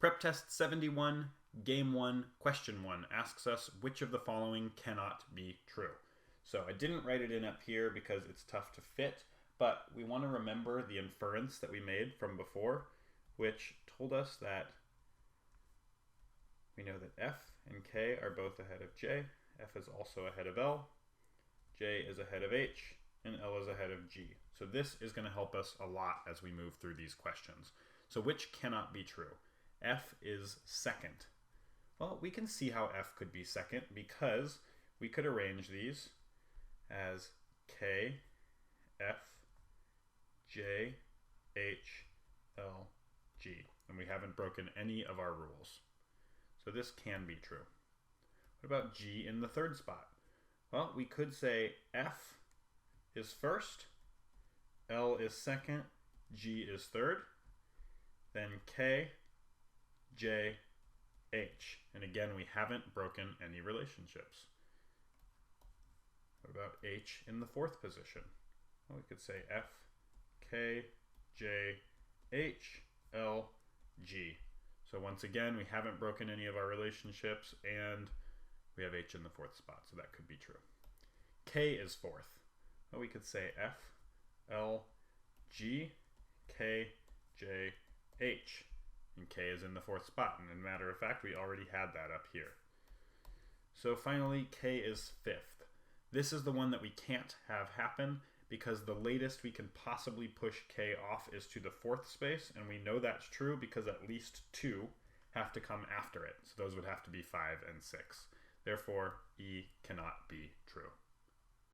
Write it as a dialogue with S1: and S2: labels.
S1: Prep Test 71, Game 1, Question 1 asks us which of the following cannot be true. So I didn't write it in up here because it's tough to fit, but we want to remember the inference that we made from before, which told us that we know that F and K are both ahead of J, F is also ahead of L, J is ahead of H, and L is ahead of G. So this is going to help us a lot as we move through these questions. So which cannot be true? F is second. Well, we can see how F could be second because we could arrange these as K, F, J, H, L, G. And we haven't broken any of our rules. So this can be true. What about G in the third spot? Well, we could say F is first, L is second, G is third, then K, J, H. And again, we haven't broken any relationships. What about H in the fourth position? Well, we could say F, K, J, H, L, G. So once again, we haven't broken any of our relationships, and we have H in the fourth spot, so that could be true. K is fourth. Well, we could say F, L, G, K, J, H. And K is in the fourth spot, and as a matter of fact, we already had that up here. So finally, K is fifth. This is the one that we can't have happen because the latest we can possibly push K off is to the fourth space, and we know that's true because at least 2 have to come after it. So those would have to be 5 and 6. Therefore, E cannot be true.